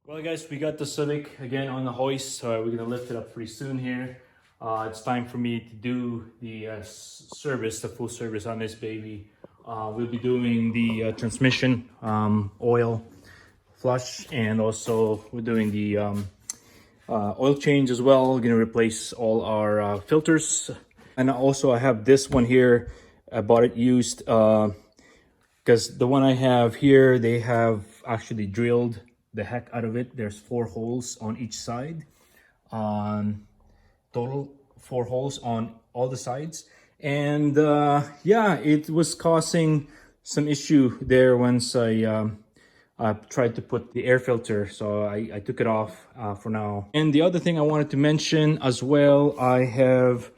Well guys, we got the Civic again on the hoist, so we're gonna lift it up pretty soon here. It's time for me to do the service, the full service on this baby. We'll be doing the transmission oil flush, and also we're doing the oil change as well. We're gonna replace all our filters. And also I have this one here. I bought it used because the one I have here, they have actually drilled the heck out of it. There's 4 holes on each side, total 4 holes on all the sides. And yeah, it was causing some issue there once I tried to put the air filter, so I took it off for now. And the other thing I wanted to mention as well, I have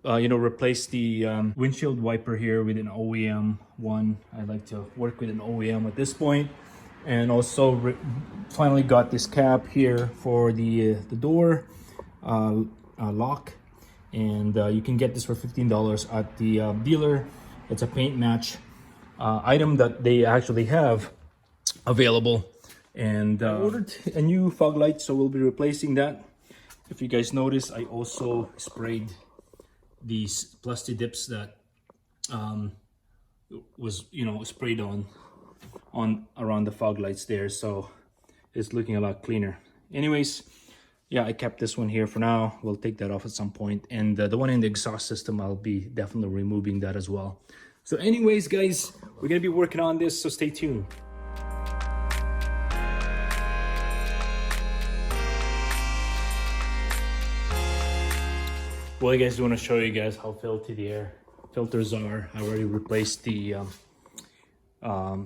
replaced the windshield wiper here with an OEM one. I like to work with an OEM at this point. And also finally got this cap here for the door lock, and you can get this for $15 at the dealer. It's a paint match item that they actually have available. And I ordered a new fog light, so we'll be replacing that. If you guys notice, I also sprayed these plastic dips that was sprayed on around the fog lights there, so it's looking a lot cleaner. Anyways, yeah, I kept this one here for now. We'll take that off at some point, and the one in the exhaust system, I'll be definitely removing that as well. So anyways guys, we're gonna be working on this, so stay tuned. Well guys, I want to show you guys how filthy the air filters are. I already replaced the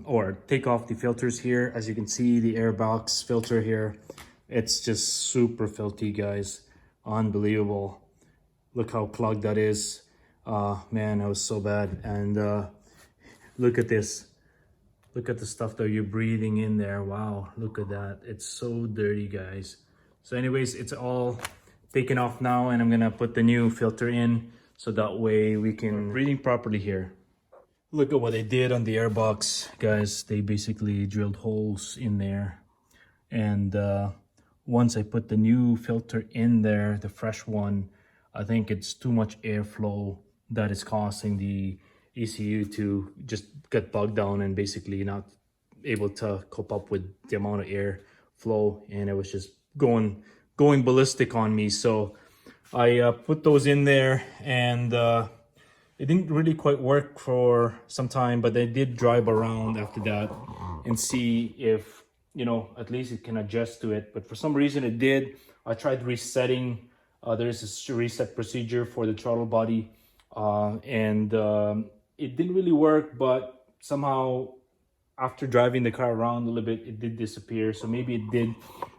or take off the filters here. As you can see, the air box filter here, it's just super filthy guys, unbelievable. Look how clogged that is. Man, that was so bad. And look at this, look at the stuff that you're breathing in there. Wow, look at that, it's so dirty guys. So anyways, it's all taken off now, and I'm gonna put the new filter in so that way we can breathing properly here. Look at what they did on the airbox, guys. They basically drilled holes in there. And once I put the new filter in there, the fresh one, I think it's too much airflow that is causing the ECU to just get bogged down and basically not able to cope up with the amount of air flow. And it was just going ballistic on me. So I put those in there, and it didn't really quite work for some time, but I did drive around after that and see if, at least it can adjust to it. But for some reason it did. I tried resetting. There's a reset procedure for the throttle body, and it didn't really work, but somehow after driving the car around a little bit, it did disappear. So maybe it did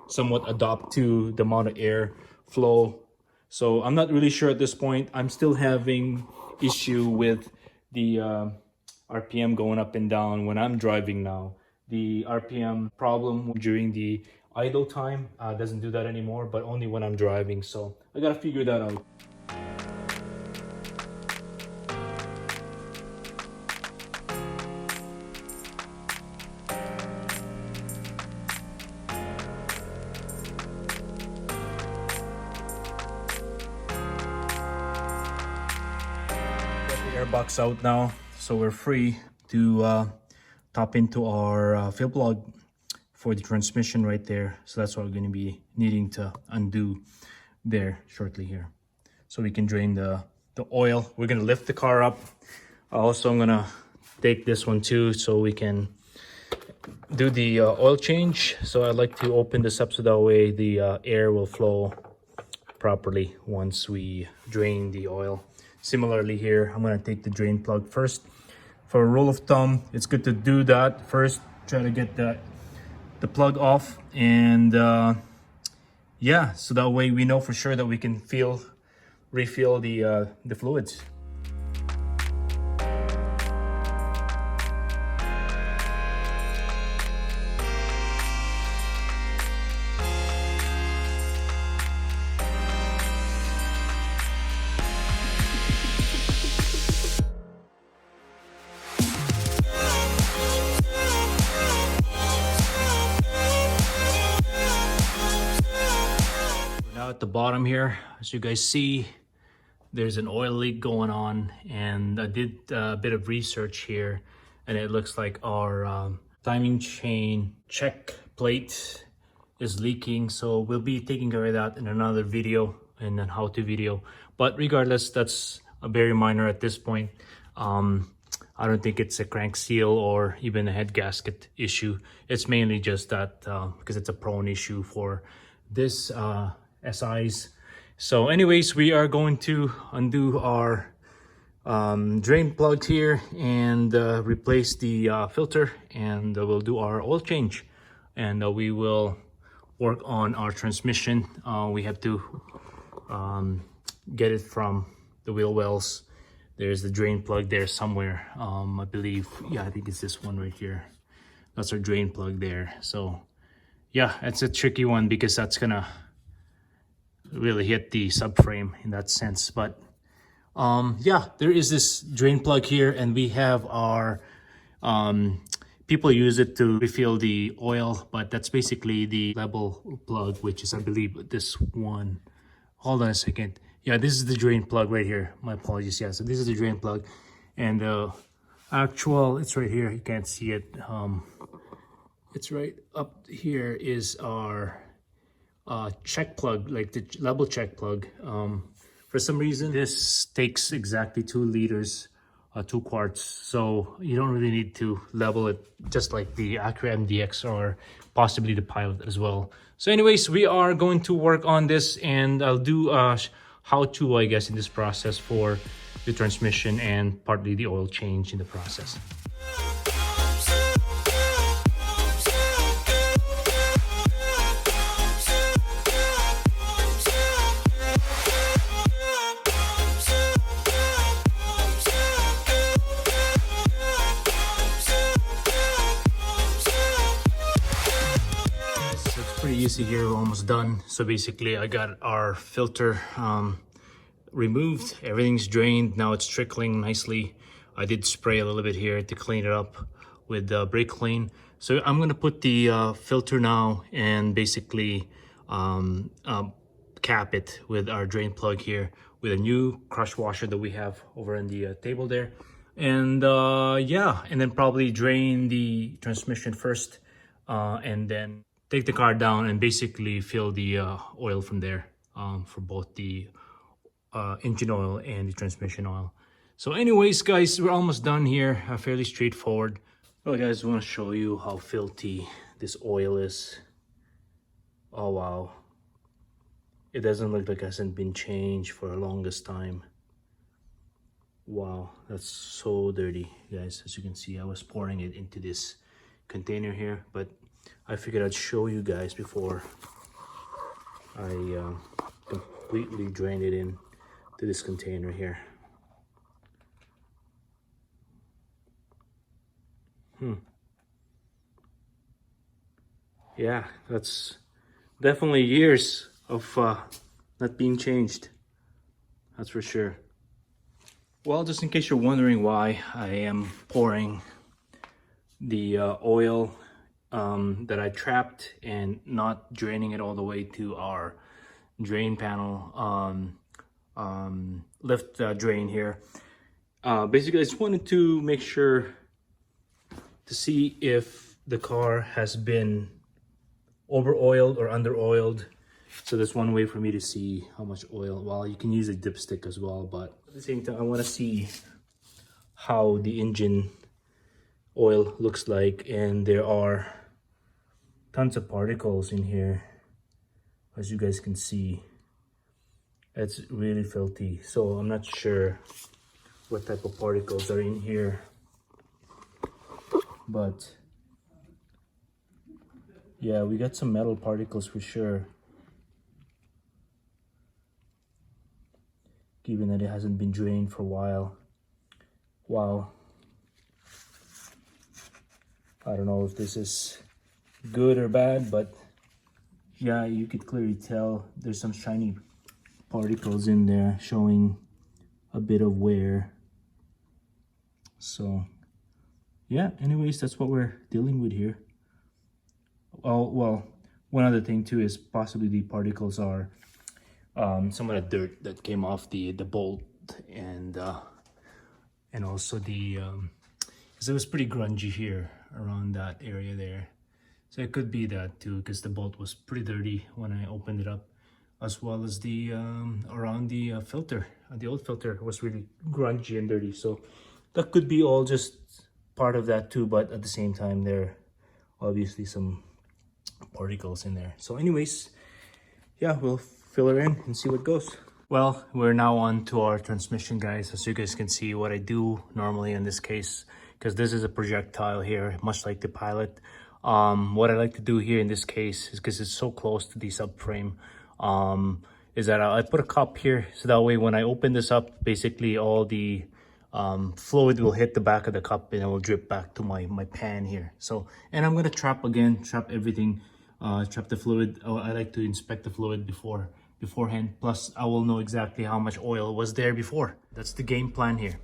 somewhat adapt to the amount of air flow. So I'm not really sure at this point. I'm still having issue with the RPM going up and down when I'm driving now. The RPM problem during the idle time doesn't do that anymore, but only when I'm driving. So I gotta figure that out. Airbox out now, so we're free to tap into our fuel plug for the transmission right there. So that's what we're going to be needing to undo there shortly here, so we can drain the oil. We're going to lift the car up. Also, I'm going to take this one too, so we can do the oil change. So I like to open this up so that way the air will flow properly once we drain the oil. Similarly here, I'm going to take the drain plug first. For a rule of thumb, it's good to do that first. Try to get the plug off, and yeah, so that way we know for sure that we can refill the fluids. out the bottom here. As you guys see, there's an oil leak going on, and I did a bit of research here, and it looks like our timing chain check plate is leaking. So we'll be taking care of that in another video, and then how-to video. But regardless, that's a very minor at this point. I don't think it's a crank seal or even a head gasket issue. It's mainly just that because it's a prone issue for this SIs. So anyways, we are going to undo our drain plug here and replace the filter, and we'll do our oil change, and we will work on our transmission. We have to get it from the wheel wells. There's the drain plug there somewhere. I believe, yeah, I think it's this one right here. That's our drain plug there. So yeah, it's a tricky one because that's gonna really hit the subframe in that sense. But yeah, there is this drain plug here, and we have our people use it to refill the oil, but that's basically the level plug, which is, I believe, this one. Hold on a second. Yeah, this is the drain plug right here. My apologies. Yeah, so this is the drain plug, and actual, it's right here. You can't see it. It's right up here is our check plug, like the level check plug. For some reason, this takes exactly 2 liters, 2 quarts. So you don't really need to level it, just like the Acura MDX or possibly the Pilot as well. So anyways, we are going to work on this, and I'll do how-to, I guess, in this process for the transmission and partly the oil change in the process. Pretty easy here, we're almost done. So basically I got our filter removed, everything's drained, now it's trickling nicely. I did spray a little bit here to clean it up with brake clean. So I'm gonna put the filter now and basically cap it with our drain plug here with a new crush washer that we have over on the table there. And yeah, and then probably drain the transmission first, and then take the car down and basically fill the oil from there for both the engine oil and the transmission oil. So anyways, guys, we're almost done here. Fairly straightforward. Well, guys, I want to show you how filthy this oil is. Oh, wow. It doesn't look like it hasn't been changed for the longest time. Wow, that's so dirty, guys. As you can see, I was pouring it into this container here, but I figured I'd show you guys before I completely drain it in to this container here. Yeah, that's definitely years of not being changed. That's for sure. Well, just in case you're wondering why I am pouring the oil that I trapped and not draining it all the way to our drain panel lift drain here. Basically, I just wanted to make sure to see if the car has been over oiled or under oiled. So that's one way for me to see how much oil. Well, you can use a dipstick as well, but at the same time, I want to see how the engine oil looks like, and there are tons of particles in here, as you guys can see. It's really filthy, so I'm not sure what type of particles are in here, but yeah, we got some metal particles for sure, given that it hasn't been drained for a while. Wow, I don't know if this is good or bad, but yeah, you could clearly tell there's some shiny particles in there showing a bit of wear. So yeah, anyways, that's what we're dealing with here. Oh, well, one other thing too is possibly the particles are some of the dirt that came off the bolt, and also the because it was pretty grungy here around that area there. So it could be that too, because the bolt was pretty dirty when I opened it up, as well as the around the filter. The old filter was really grungy and dirty, so that could be all just part of that too. But at the same time, there are obviously some particles in there. So anyways, yeah, we'll fill her in and see what goes. Well, we're now on to our transmission, guys. As you guys can see, what I do normally in this case, because this is a projectile here, much like the Pilot. What I like to do here in this case is, because it's so close to the subframe, is that I put a cup here, so that way when I open this up, basically all the fluid will hit the back of the cup and it will drip back to my pan here. So, and I'm gonna trap everything, trap the fluid. I like to inspect the fluid beforehand, plus I will know exactly how much oil was there before. That's the game plan here.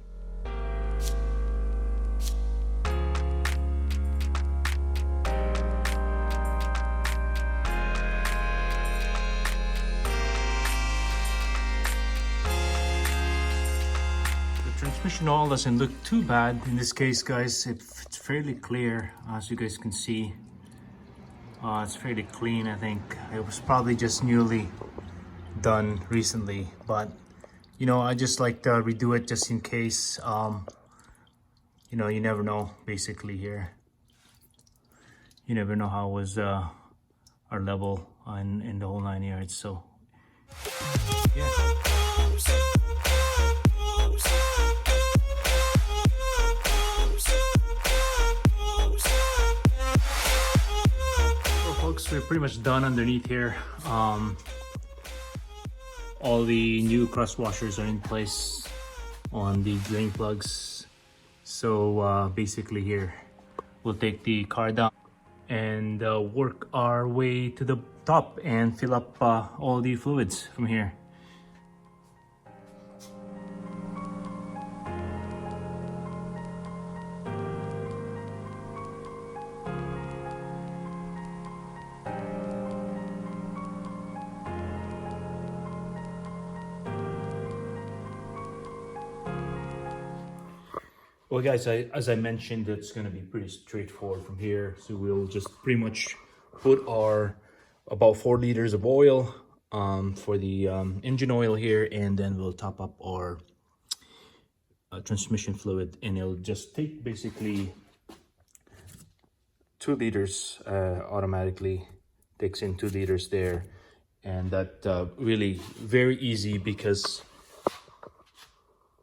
Transmission oil doesn't look too bad in this case, guys. It's fairly clear, as you guys can see. It's fairly clean. I think it was probably just newly done recently, but you know, I just like to redo it just in case. You know, you never know. Basically here, you never know how was our level in the whole 9 yards. So yeah. Folks, we're pretty much done underneath here. All the new cross washers are in place on the drain plugs. So basically here, we'll take the car down and work our way to the top and fill up all the fluids from here. Well, guys, as I mentioned, it's going to be pretty straightforward from here. So we'll just pretty much put our about 4 liters of oil for the engine oil here, and then we'll top up our transmission fluid, and it'll just take basically 2 liters automatically. Takes in 2 liters there, and that really very easy, because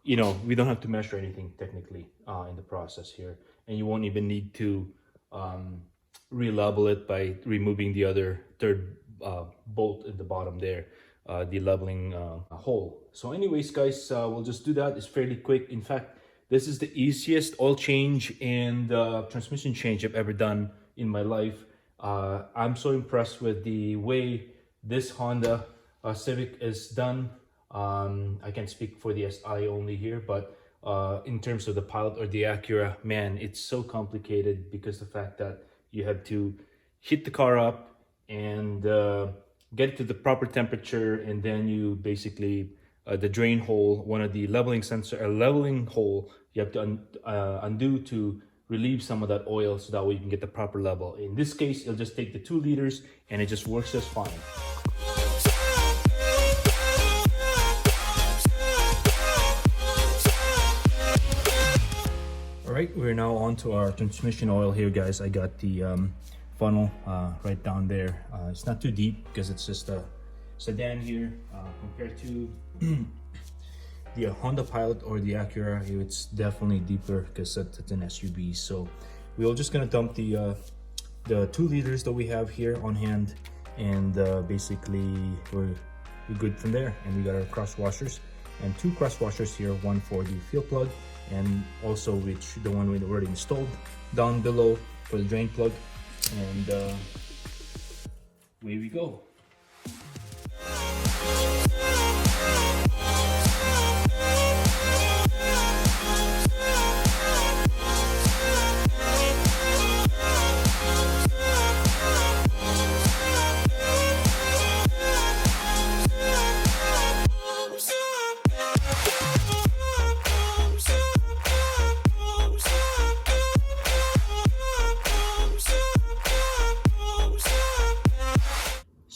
you know, we don't have to measure anything technically in the process here, and you won't even need to re-level it by removing the other third bolt at the bottom there, the leveling hole. So anyways, guys, we'll just do that. It's fairly quick. In fact, this is the easiest oil change and transmission change I've ever done in my life. I'm so impressed with the way this Honda Civic is done. I can't speak for the SI only here, but in terms of the Pilot or the Acura, man, it's so complicated, because the fact that you have to heat the car up and get it to the proper temperature, and then you basically the drain hole, one of the leveling hole, you have to undo to relieve some of that oil, so that way you can get the proper level. In this case, it'll just take the 2 liters and it just works just fine. All right, we're now on to our transmission oil here, guys. I got the funnel right down there. It's not too deep, because it's just a sedan here, compared to the Honda Pilot or the Acura. It's definitely deeper, because it's an SUV. So we're just gonna dump the 2 liters that we have here on hand, and basically we're good from there. And we got our cross washers, and 2 cross washers here, one for the fuel plug, and also the one we already installed down below for the drain plug. And away we go.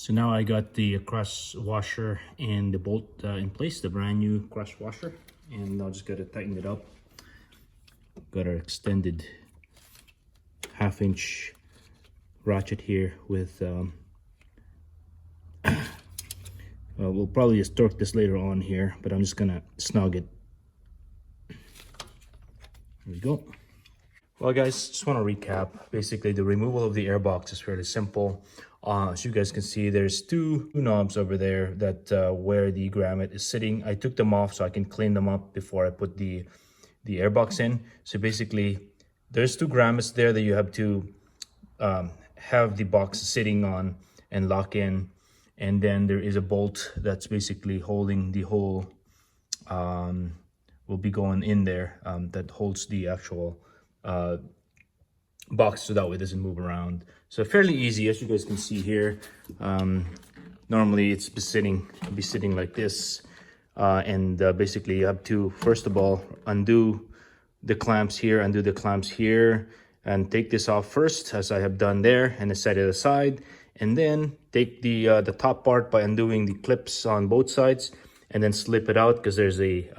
So now I got the cross washer and the bolt in place, the brand new cross washer, and I'll just gotta tighten it up. Got our extended 1/2-inch ratchet here with we'll probably just torque this later on here, but I'm just gonna snug it. There we go. Well guys, just want to recap. Basically the removal of the airbox is fairly simple. As you guys can see, there's two knobs over there that where the grommet is sitting. I took them off so I can clean them up before I put the airbox in. So basically there's two grommets there that you have to have the box sitting on and lock in, and then there is a bolt that's basically holding the whole will be going in there, that holds the actual box, so that way it doesn't move around. So fairly easy, as you guys can see here. Normally it'll be sitting like this, and basically you have to first of all undo the clamps here, and take this off first, as I have done there, and then set it aside, and then take the top part by undoing the clips on both sides, and then slip it out because there's a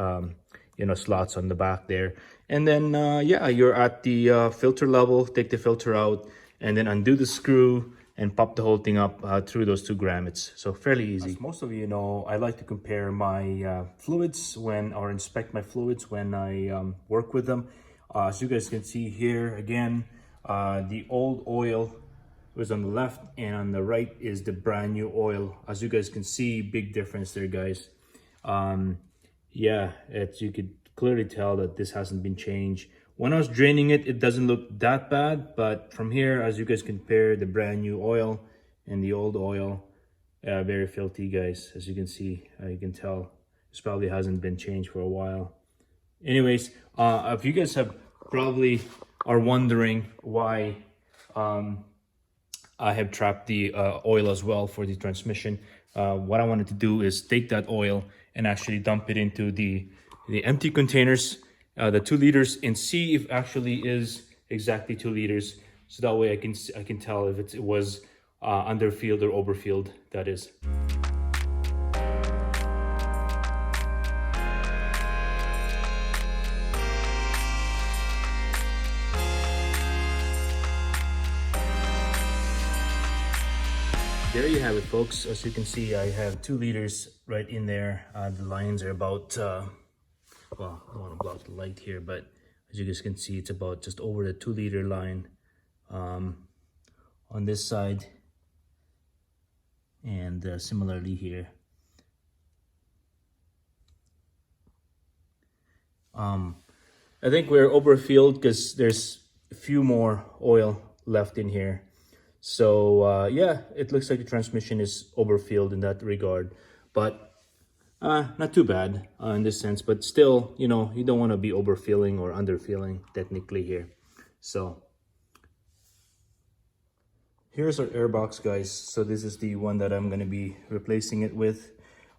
slots on the back there. And then yeah, you're at the filter level. Take the filter out and then undo the screw and pop the whole thing up through those two grommets. So fairly easy. As most of you know, I like to compare my fluids or inspect my fluids when I work with them. As you guys can see here, again, the old oil was on the left, and on the right is the brand new oil. As you guys can see, big difference there, guys. Yeah, you could clearly tell that this hasn't been changed. When I was draining it, it doesn't look that bad, but from here, as you guys compare the brand new oil and the old oil, very filthy, guys. As you can see, you can tell this probably hasn't been changed for a while. Anyways, if you guys probably are wondering why I have trapped the oil as well for the transmission, what I wanted to do is take that oil and actually dump it into the empty containers, the 2 liters, and see if actually is exactly 2 liters. So that way I can tell if it was underfilled or overfilled, that is. There you have it, folks. As you can see, I have 2 liters right in there. The lines are about, well, I don't want to block the light here, but as you guys can see, it's about just over the 2 liter line on this side, and similarly here. I think we're overfilled because there's a few more oil left in here. So yeah, it looks like the transmission is overfilled in that regard, but not too bad in this sense. But still, you don't want to be overfilling or underfilling technically here. So here's our airbox, guys. So this is the one that I'm going to be replacing it with.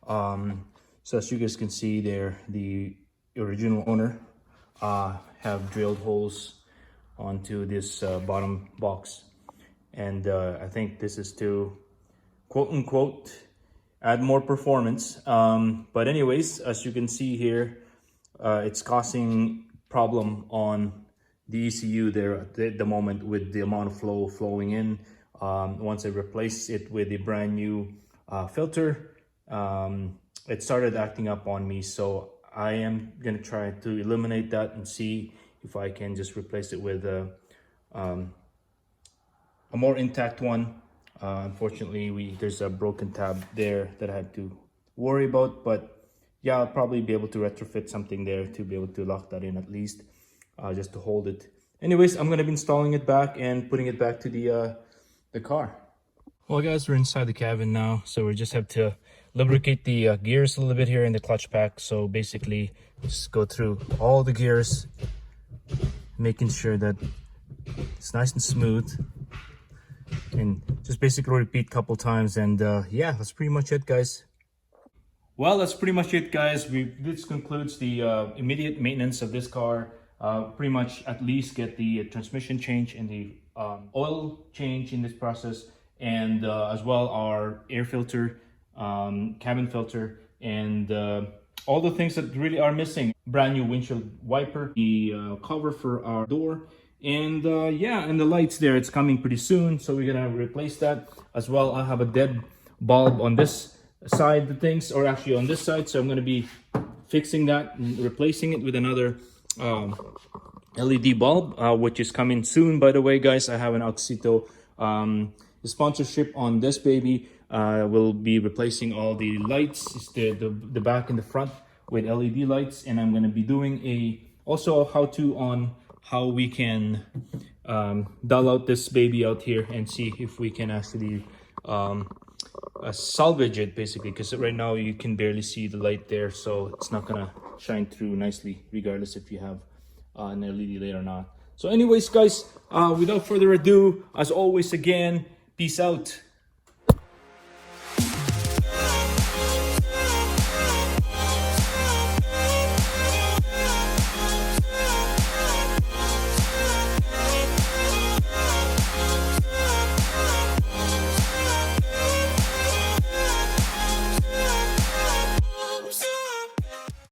So as you guys can see there, the original owner have drilled holes onto this bottom box. And I think this is to, quote unquote, add more performance. But anyways, as you can see here, it's causing problem on the ECU there at the moment with the amount of flow flowing in. Once I replace it with a brand new filter, it started acting up on me. So I am gonna try to eliminate that and see if I can just replace it with a more intact one. Unfortunately, there's a broken tab there that I have to worry about, but yeah, I'll probably be able to retrofit something there to be able to lock that in at least, just to hold it. Anyways, I'm gonna be installing it back and putting it back to the car. Well guys, we're inside the cabin now, so we just have to lubricate the gears a little bit here in the clutch pack. So basically just go through all the gears, making sure that it's nice and smooth, and just basically repeat a couple times. And yeah, that's pretty much it, guys. Well, that's pretty much it, guys. This concludes the immediate maintenance of this car. Pretty much at least get the transmission change and the oil change in this process, and as well our air filter, cabin filter, and all the things that really are missing. Brand new windshield wiper, the cover for our door, and yeah, and the lights there, it's coming pretty soon, so we're gonna replace that as well. I have a dead bulb on this side of things, or actually on this side, so I'm gonna be fixing that and replacing it with another LED bulb, which is coming soon. By the way, guys, I have an Oxito sponsorship on this baby. We'll be replacing all the lights, the back and the front with LED lights, and I'm going to be doing also a how-to on how we can dull out this baby out here and see if we can actually salvage it, basically, because right now you can barely see the light there, so it's not gonna shine through nicely regardless if you have an LED light or not. So anyways, guys, without further ado, as always, again, peace out.